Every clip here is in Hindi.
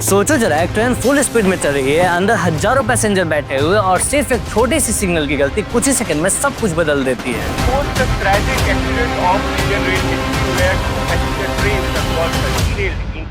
सोचो जरा, एक ट्रेन फुल स्पीड में चल रही है, अंदर हजारों पैसेंजर बैठे हुए और सिर्फ एक छोटी सी सिग्नल की गलती कुछ ही सेकंड में सब कुछ बदल देती है। Post the tragic accident of Indian Railway where two passenger trains got derailed in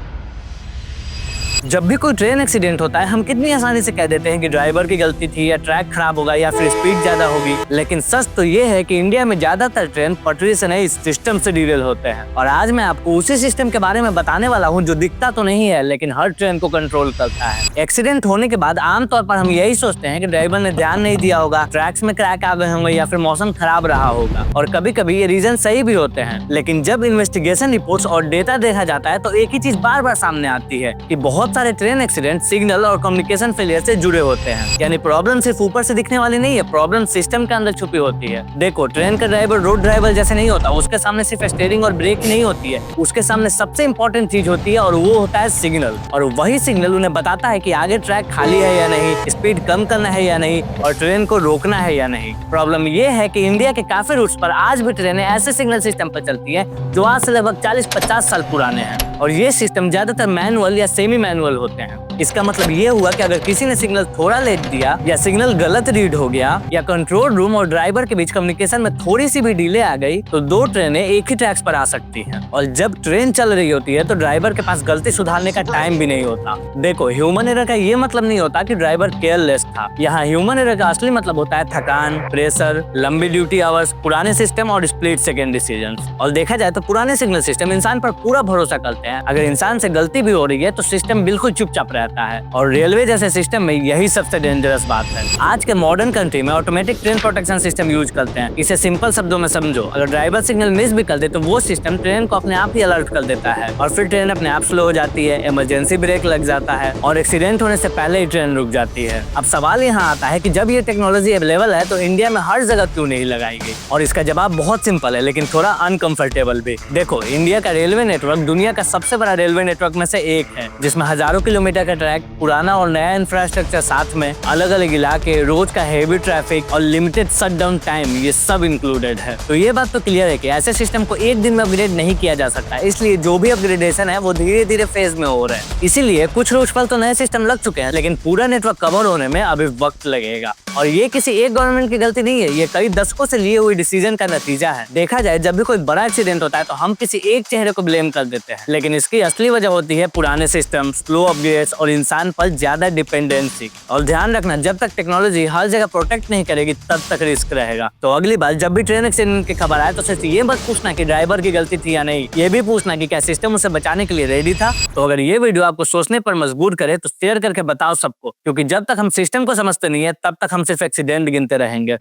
जब भी कोई ट्रेन एक्सीडेंट होता है हम कितनी आसानी से कह देते हैं कि ड्राइवर की गलती थी या ट्रैक खराब होगा या फिर स्पीड ज्यादा होगी, लेकिन सच तो ये है कि इंडिया में ज्यादातर ट्रेन पटरी से नहीं सिस्टम से डिरेल होते हैं। और आज मैं आपको उसी सिस्टम के बारे में बताने वाला हूँ जो दिखता तो नहीं है लेकिन हर ट्रेन को कंट्रोल करता है। एक्सीडेंट होने के बाद आमतौर पर हम यही सोचते हैं कि ड्राइवर ने ध्यान नहीं दिया होगा, ट्रैक्स में क्रैक आ गए होंगे या फिर मौसम खराब रहा होगा, और कभी कभी ये रीजन सही भी होते हैं। लेकिन जब इन्वेस्टिगेशन रिपोर्ट्स और डेटा देखा जाता है तो एक ही चीज बार बार सामने आती है कि बहुत सारे ट्रेन एक्सीडेंट सिग्नल और कम्युनिकेशन फेलियर से जुड़े होते हैं। यानी प्रॉब्लम सिर्फ ऊपर से दिखने वाली नहीं है, प्रॉब्लम सिस्टम के अंदर छुपी होती है। देखो, ट्रेन का ड्राइवर रोड ड्राइवर जैसे नहीं होता, उसके सामने सिर्फ स्टीयरिंग और ब्रेक नहीं होती है, उसके सामने सबसे इंपॉर्टेंट चीज होती है और वो होता है सिग्नल। और वही सिग्नल उन्हें बताता है कि आगे ट्रैक खाली है या नहीं, स्पीड कम करना है या नहीं, और ट्रेन को रोकना है या नहीं। प्रॉब्लम ये है कि इंडिया के काफी रूट्स पर आज भी ट्रेनें ऐसे सिग्नल सिस्टम पर चलती है जो आज से लगभग 40-50 साल पुराने हैं, और ये सिस्टम ज्यादातर मैनुअल या सेमी मैनुअल होते हैं। इसका मतलब ये हुआ कि अगर किसी ने सिग्नल थोड़ा लेट दिया या सिग्नल गलत रीड हो गया या कंट्रोल रूम और ड्राइवर के बीच कम्युनिकेशन में थोड़ी सी भी डिले आ गई तो दो ट्रेनें एक ही ट्रैक्स पर आ सकती हैं। और जब ट्रेन चल रही होती है तो ड्राइवर के पास गलती सुधारने का टाइम भी नहीं होता। देखो, ह्यूमन एरर का ये मतलब नहीं होता कि ड्राइवर केयरलेस था। यहाँ ह्यूमन एरर का असली मतलब होता है थकान, प्रेशर, लंबी ड्यूटी आवर्स, पुराने सिस्टम और स्प्लिट सेकेंड डिसीजंस। और देखा जाए तो पुराने सिग्नल सिस्टम इंसान पर पूरा भरोसा करते हैं। अगर इंसान से गलती भी हो रही है तो सिस्टम बिल्कुल चुपचाप रहता है, और रेलवे जैसे सिस्टम में यही सबसे डेंजरस बात है। आज के मॉडर्न कंट्री में automatic train protection system use करते हैं। इसे सिंपल शब्दों में समझो, अगर ड्राइवर सिग्नल मिस भी कर दे तो वो सिस्टम ट्रेन को अपने आप ही अलर्ट कर देता है और फिर ट्रेन अपने आप स्लो हो जाती है, इमरजेंसी ब्रेक लग जाता है और एक्सीडेंट होने से पहले ही ट्रेन रुक जाती है। अब सवाल यहाँ आता है कि जब ये टेक्नोलॉजी अवेलेबल है तो इंडिया में हर जगह क्यों नहीं लगाई गई? और इसका जवाब बहुत सिंपल है लेकिन थोड़ा अनकंफर्टेबल भी। देखो, इंडिया का रेलवे नेटवर्क दुनिया का सबसे बड़ा रेलवे नेटवर्क में से एक है, जिसमें हजारों किलोमीटर का ट्रैक, पुराना और नया इंफ्रास्ट्रक्चर, साथ में अलग अलग इलाके, रोज का हेवी ट्रैफिक और लिमिटेड शटडाउन टाइम, ये सब इंक्लूडेड है। तो ये बात तो क्लियर है कि ऐसे सिस्टम को एक दिन में अपग्रेड नहीं किया जा सकता, इसलिए जो भी अपग्रेडेशन है वो धीरे धीरे फेज में हो रहा है। इसीलिए कुछ रूट्स पर तो नए सिस्टम लग चुके हैं लेकिन पूरा नेटवर्क कवर होने में अभी वक्त लगेगा। और ये किसी एक गवर्नमेंट की गलती नहीं है, ये कई दशकों से लिए हुए डिसीजन का नतीजा है। देखा जाए, जब भी कोई बड़ा एक्सीडेंट होता है तो हम किसी एक चेहरे को ब्लेम कर देते हैं, लेकिन इसकी असली वजह होती है पुराने सिस्टम, स्लो अपग्रेड्स और इंसान पर ज्यादा डिपेंडेंसी। और ध्यान रखना, जब तक टेक्नोलॉजी हर जगह प्रोटेक्ट नहीं करेगी तब तक रिस्क रहेगा। तो अगली बार जब भी ट्रेन एक्सीडेंट की खबर आए तो सिर्फ ये मत पूछना कि ड्राइवर की गलती थी या नहीं, ये भी पूछना कि क्या सिस्टम उसे बचाने के लिए रेडी था। तो अगर ये वीडियो आपको सोचने पर मजबूर करे तो शेयर करके बताओ सबको, क्योंकि जब तक हम सिस्टम को समझते नहीं है तब तक हम सिर्फ एक्सीडेंट गिनते रहेंगे।